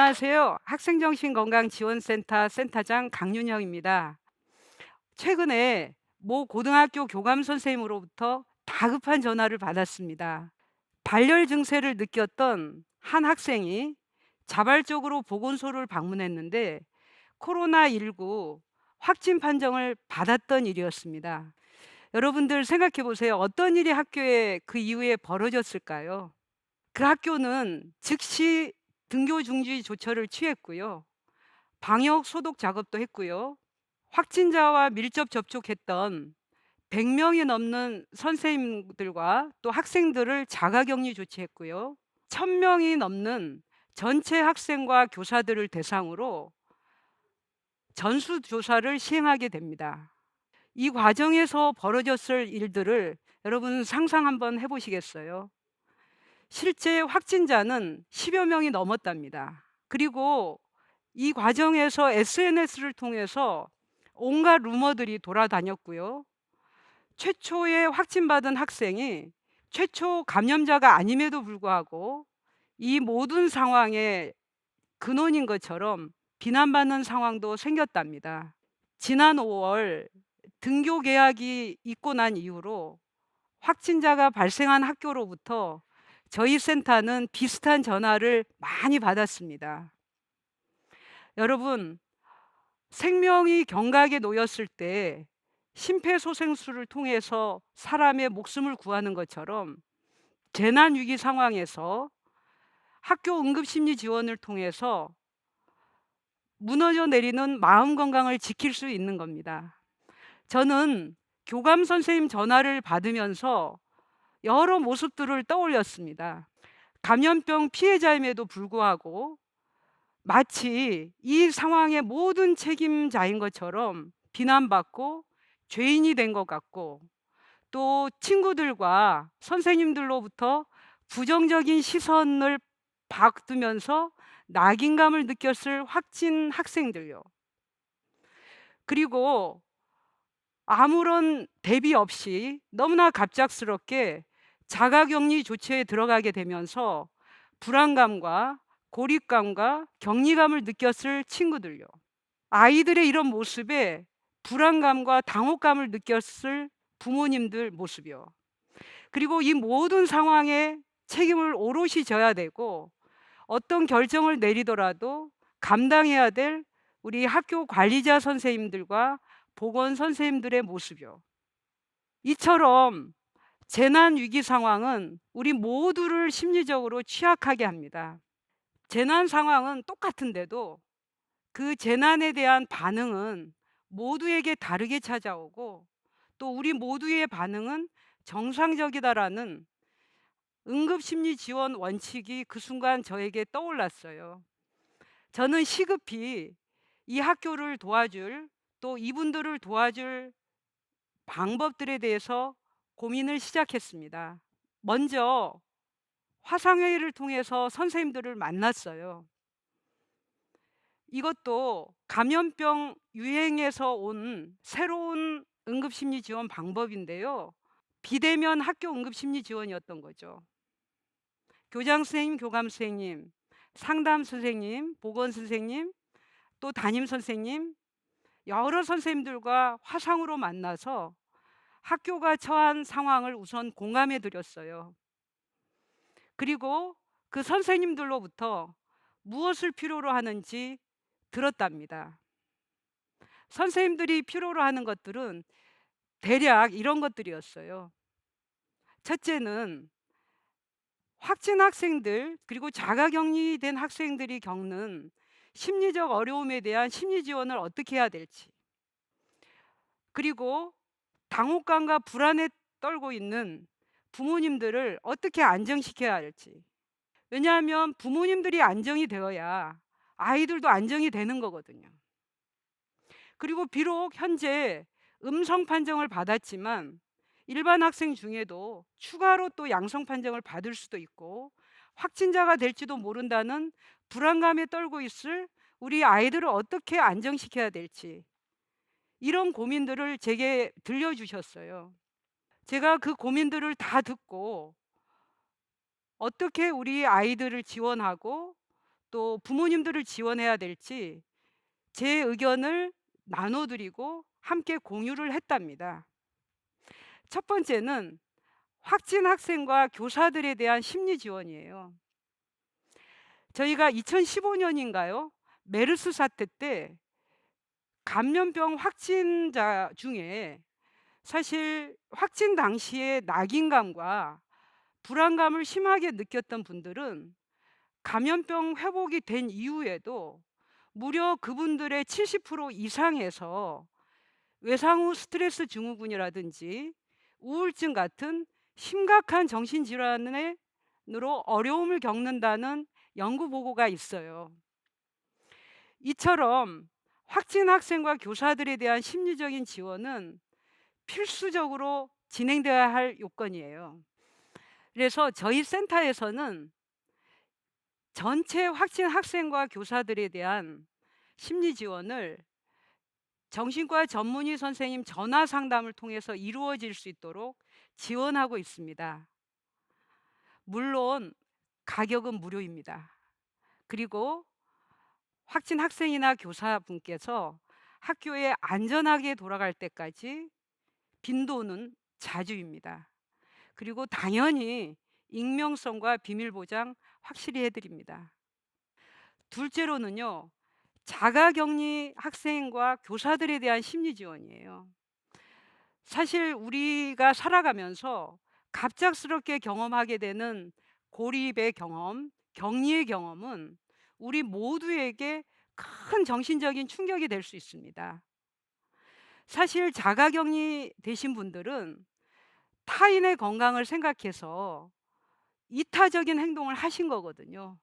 안녕하세요. 학생정신건강지원센터 센터장 강윤영입니다. 최근에 모 고등학교 교감 선생님으로부터 다급한 전화를 받았습니다. 발열 증세를 느꼈던 한 학생이 자발적으로 보건소를 방문했는데 코로나19 확진 판정을 받았던 일이었습니다. 여러분들 생각해 보세요. 어떤 일이 학교에 그 이후에 벌어졌을까요? 그 학교는 즉시 등교 중지 조처를 취했고요. 방역 소독 작업도 했고요. 확진자와 밀접 접촉했던 100명이 넘는 선생님들과 또 학생들을 자가격리 조치했고요. 1000명이 넘는 전체 학생과 교사들을 대상으로 전수조사를 시행하게 됩니다. 이 과정에서 벌어졌을 일들을 여러분 상상 한번 해보시겠어요? 실제 확진자는 10여 명이 넘었답니다. 그리고 이 과정에서 SNS를 통해서 온갖 루머들이 돌아다녔고요. 최초에 확진받은 학생이 최초 감염자가 아님에도 불구하고 이 모든 상황의 근원인 것처럼 비난받는 상황도 생겼답니다. 지난 5월 등교 계약이 있고 난 이후로 확진자가 발생한 학교로부터 저희 센터는 비슷한 전화를 많이 받았습니다. 여러분, 생명이 경각에 놓였을 때 심폐소생술을 통해서 사람의 목숨을 구하는 것처럼 재난 위기 상황에서 학교 응급심리 지원을 통해서 무너져 내리는 마음 건강을 지킬 수 있는 겁니다. 저는 교감 선생님 전화를 받으면서 여러 모습들을 떠올렸습니다. 감염병 피해자임에도 불구하고 마치 이 상황의 모든 책임자인 것처럼 비난받고 죄인이 된 것 같고, 또 친구들과 선생님들로부터 부정적인 시선을 받으면서 낙인감을 느꼈을 확진 학생들요. 그리고 아무런 대비 없이 너무나 갑작스럽게 자가격리 조치에 들어가게 되면서 불안감과 고립감과 격리감을 느꼈을 친구들요. 아이들의 이런 모습에 불안감과 당혹감을 느꼈을 부모님들 모습이요. 그리고 이 모든 상황에 책임을 오롯이 져야 되고 어떤 결정을 내리더라도 감당해야 될 우리 학교 관리자 선생님들과 보건 선생님들의 모습이요. 이처럼 재난 위기 상황은 우리 모두를 심리적으로 취약하게 합니다. 재난 상황은 똑같은데도 그 재난에 대한 반응은 모두에게 다르게 찾아오고, 또 우리 모두의 반응은 정상적이다라는 응급심리 지원 원칙이 그 순간 저에게 떠올랐어요. 저는 시급히 이 학교를 도와줄, 또 이분들을 도와줄 방법들에 대해서 고민을 시작했습니다. 먼저 화상회의를 통해서 선생님들을 만났어요. 이것도 감염병 유행에서 온 새로운 응급심리 지원 방법인데요. 비대면 학교 응급심리 지원이었던 거죠. 교장 선생님, 교감 선생님, 상담 선생님, 보건 선생님, 또 담임 선생님, 여러 선생님들과 화상으로 만나서 학교가 처한 상황을 우선 공감해 드렸어요. 그리고 그 선생님들로부터 무엇을 필요로 하는지 들었답니다. 선생님들이 필요로 하는 것들은 대략 이런 것들이었어요. 첫째는 확진 학생들, 그리고 자가격리된 학생들이 겪는 심리적 어려움에 대한 심리 지원을 어떻게 해야 될지, 그리고 당혹감과 불안에 떨고 있는 부모님들을 어떻게 안정시켜야 할지. 왜냐하면 부모님들이 안정이 되어야 아이들도 안정이 되는 거거든요. 그리고 비록 현재 음성 판정을 받았지만 일반 학생 중에도 추가로 또 양성 판정을 받을 수도 있고 확진자가 될지도 모른다는 불안감에 떨고 있을 우리 아이들을 어떻게 안정시켜야 될지, 이런 고민들을 제게 들려주셨어요. 제가 그 고민들을 다 듣고 어떻게 우리 아이들을 지원하고 또 부모님들을 지원해야 될지 제 의견을 나눠 드리고 함께 공유를 했답니다. 첫 번째는 확진 학생과 교사들에 대한 심리 지원이에요. 저희가 2015 년인가요? 메르스 사태 때 감염병 확진자 중에 사실 확진 당시에 낙인감과 불안감을 심하게 느꼈던 분들은 감염병 회복이 된 이후에도 무려 그분들의 70% 이상에서 외상 후 스트레스 증후군이라든지 우울증 같은 심각한 정신질환으로 어려움을 겪는다는 연구 보고가 있어요. 이처럼 확진 학생과 교사들에 대한 심리적인 지원은 필수적으로 진행돼야 할 요건이에요. 그래서 저희 센터에서는 전체 확진 학생과 교사들에 대한 심리 지원을 정신과 전문의 선생님 전화 상담을 통해서 이루어질 수 있도록 지원하고 있습니다. 물론 가격은 무료입니다. 그리고 확진 학생이나 교사분께서 학교에 안전하게 돌아갈 때까지 빈도는 자주입니다. 그리고 당연히 익명성과 비밀 보장 확실히 해 드립니다. 둘째로는요. 자가격리 학생과 교사들에 대한 심리 지원이에요. 사실 우리가 살아가면서 갑작스럽게 경험하게 되는 고립의 경험, 격리의 경험은 우리 모두에게 큰 정신적인 충격이 될 수 있습니다. 사실 자가격리 되신 분들은 타인의 건강을 생각해서 이타적인 행동을 하신 거거든요.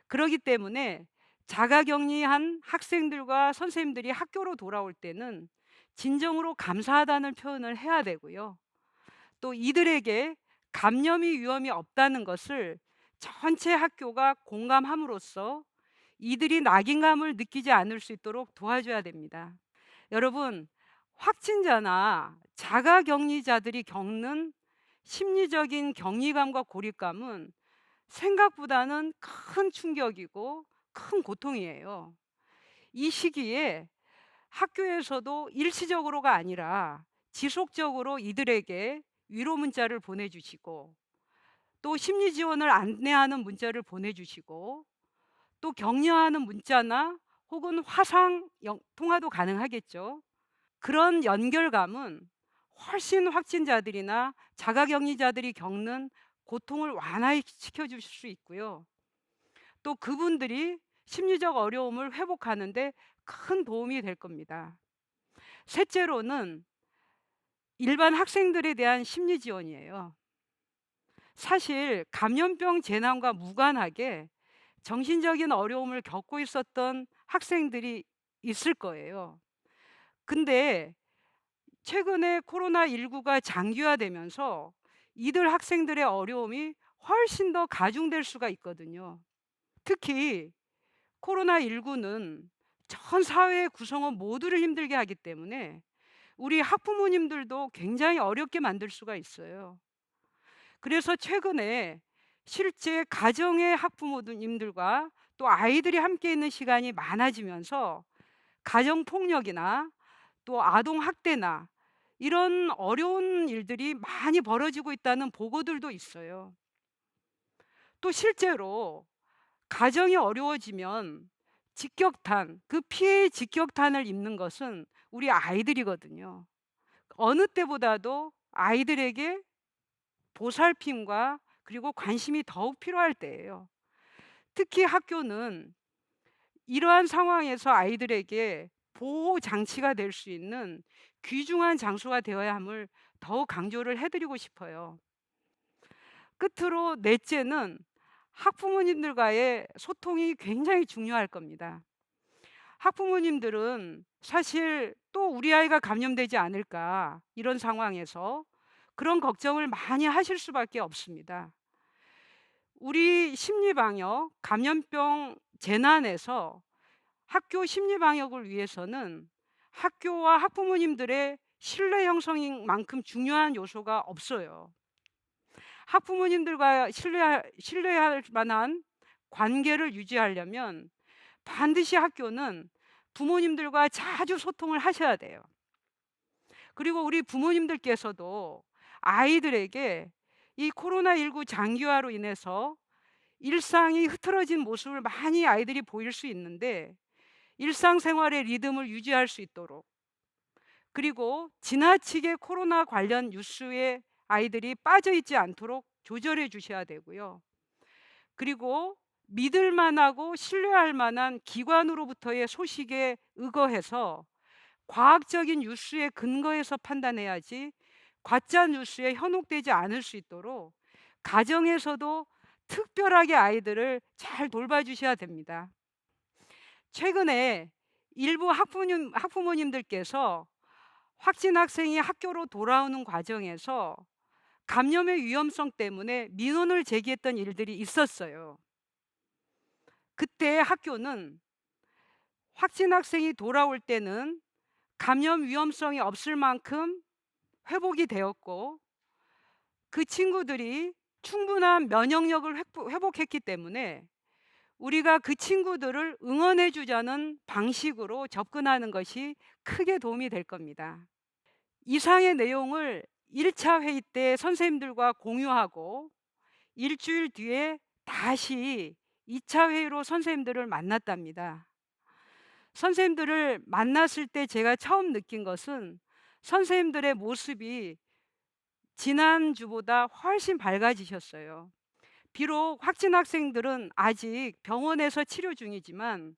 그러기 때문에 자가격리한 학생들과 선생님들이 학교로 돌아올 때는 진정으로 감사하다는 표현을 해야 되고요. 또 이들에게 감염의 위험이 없다는 것을 전체 학교가 공감함으로써 이들이 낙인감을 느끼지 않을 수 있도록 도와줘야 됩니다. 여러분, 확진자나 자가격리자들이 겪는 심리적인 격리감과 고립감은 생각보다는 큰 충격이고 큰 고통이에요. 이 시기에 학교에서도 일시적으로가 아니라 지속적으로 이들에게 위로 문자를 보내주시고 또 심리 지원을 안내하는 문자를 보내주시고 또 격려하는 문자나 혹은 화상 통화도 가능하겠죠. 그런 연결감은 훨씬 확진자들이나 자가격리자들이 겪는 고통을 완화시켜 주실 수 있고요. 또 그분들이 심리적 어려움을 회복하는 데 큰 도움이 될 겁니다. 셋째로는 일반 학생들에 대한 심리 지원이에요. 사실 감염병 재난과 무관하게 정신적인 어려움을 겪고 있었던 학생들이 있을 거예요. 근데 최근에 코로나19가 장기화되면서 이들 학생들의 어려움이 훨씬 더 가중될 수가 있거든요. 특히 코로나19는 전 사회의 구성원 모두를 힘들게 하기 때문에 우리 학부모님들도 굉장히 어렵게 만들 수가 있어요. 그래서 최근에 실제 가정의 학부모님들과 또 아이들이 함께 있는 시간이 많아지면서 가정 폭력이나 또 아동 학대나 이런 어려운 일들이 많이 벌어지고 있다는 보고들도 있어요. 또 실제로 가정이 어려워지면 직격탄, 그 피해의 직격탄을 입는 것은 우리 아이들이거든요. 어느 때보다도 아이들에게 보살핌과 그리고 관심이 더욱 필요할 때예요. 특히 학교는 이러한 상황에서 아이들에게 보호 장치가 될 수 있는 귀중한 장소가 되어야 함을 더욱 강조를 해 드리고 싶어요. 끝으로 넷째는 학부모님들과의 소통이 굉장히 중요할 겁니다. 학부모님들은 사실 또 '우리 아이가 감염되지 않을까.' 이런 상황에서 그런 걱정을 많이 하실 수밖에 없습니다. 우리 심리 방역, 감염병 재난에서 학교 심리 방역을 위해서는 학교와 학부모님들의 신뢰 형성인 만큼 중요한 요소가 없어요. 학부모님들과 신뢰할 만한 관계를 유지하려면 반드시 학교는 부모님들과 자주 소통을 하셔야 돼요. 그리고 우리 부모님들께서도 아이들에게 이 코로나19 장기화로 인해서 일상이 흐트러진 모습을 많이 아이들이 보일 수 있는데 일상생활의 리듬을 유지할 수 있도록, 그리고 지나치게 코로나 관련 뉴스에 아이들이 빠져 있지 않도록 조절해 주셔야 되고요. 그리고 믿을 만하고 신뢰할 만한 기관으로부터의 소식에 의거해서 과학적인 뉴스에 근거해서 판단해야지 가짜 뉴스에 현혹되지 않을 수 있도록 가정에서도 특별하게 아이들을 잘 돌봐주셔야 됩니다. 최근에 일부 학부모님들께서 확진 학생이 학교로 돌아오는 과정에서 감염의 위험성 때문에 민원을 제기했던 일들이 있었어요. 그때 학교는 확진 학생이 돌아올 때는 감염 위험성이 없을 만큼 회복이 되었고 그 친구들이 충분한 면역력을 회복했기 때문에 우리가 그 친구들을 응원해 주자는 방식으로 접근하는 것이 크게 도움이 될 겁니다. 이상의 내용을 1차 회의 때 선생님들과 공유하고 일주일 뒤에 다시 2차 회의로 선생님들을 만났답니다. 선생님들을 만났을 때 제가 처음 느낀 것은 선생님들의 모습이 지난주보다 훨씬 밝아지셨어요. 비록 확진 학생들은 아직 병원에서 치료 중이지만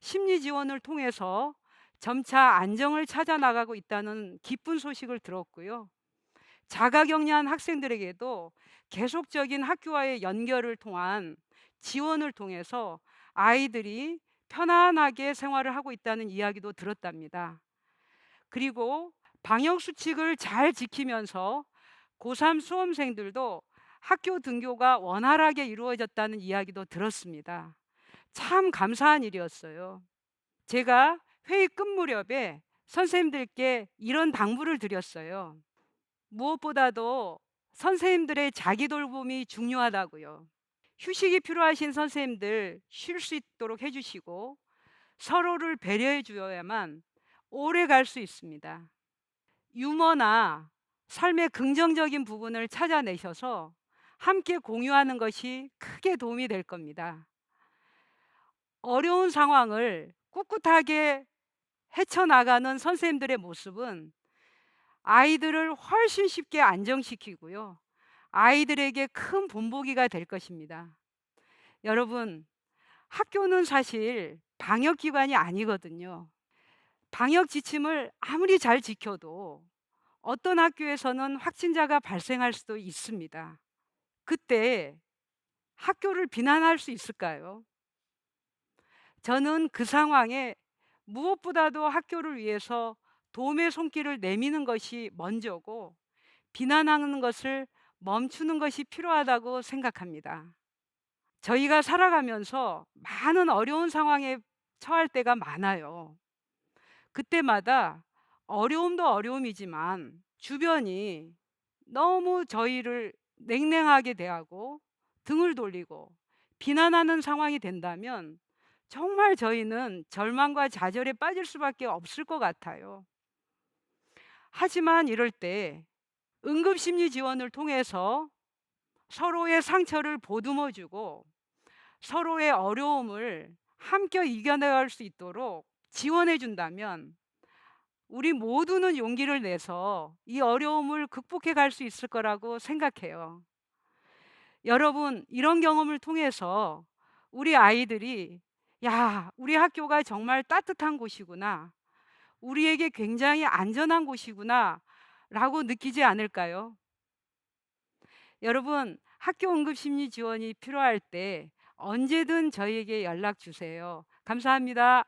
심리 지원을 통해서 점차 안정을 찾아 나가고 있다는 기쁜 소식을 들었고요. 자가격리한 학생들에게도 계속적인 학교와의 연결을 통한 지원을 통해서 아이들이 편안하게 생활을 하고 있다는 이야기도 들었답니다. 그리고 방역 수칙을 잘 지키면서 고3 수험생들도 학교 등교가 원활하게 이루어졌다는 이야기도 들었습니다. 참 감사한 일이었어요. 제가 회의 끝 무렵에 선생님들께 이런 당부를 드렸어요. 무엇보다도 선생님들의 자기 돌봄이 중요하다고요. 휴식이 필요하신 선생님들 쉴 수 있도록 해주시고 서로를 배려해 주어야만 오래 갈 수 있습니다. 유머나 삶의 긍정적인 부분을 찾아내셔서 함께 공유하는 것이 크게 도움이 될 겁니다. 어려운 상황을 꿋꿋하게 헤쳐나가는 선생님들의 모습은 아이들을 훨씬 쉽게 안정시키고요. 아이들에게 큰 본보기가 될 것입니다. 여러분, 학교는 사실 방역기관이 아니거든요. 방역 지침을 아무리 잘 지켜도 어떤 학교에서는 확진자가 발생할 수도 있습니다. 그때 학교를 비난할 수 있을까요? 저는 그 상황에 무엇보다도 학교를 위해서 도움의 손길을 내미는 것이 먼저고 비난하는 것을 멈추는 것이 필요하다고 생각합니다. 저희가 살아가면서 많은 어려운 상황에 처할 때가 많아요. 그때마다 어려움도 어려움이지만 주변이 너무 저희를 냉랭하게 대하고 등을 돌리고 비난하는 상황이 된다면 정말 저희는 절망과 좌절에 빠질 수밖에 없을 것 같아요. 하지만 이럴 때 응급심리 지원을 통해서 서로의 상처를 보듬어 주고 서로의 어려움을 함께 이겨내갈 수 있도록 지원해 준다면 우리 모두는 용기를 내서 이 어려움을 극복해 갈 수 있을 거라고 생각해요. 여러분, 이런 경험을 통해서 우리 아이들이 야, 우리 학교가 정말 따뜻한 곳이구나. 우리에게 굉장히 안전한 곳이구나. 라고 느끼지 않을까요? 여러분, 학교 응급심리 지원이 필요할 때 언제든 저희에게 연락 주세요. 감사합니다.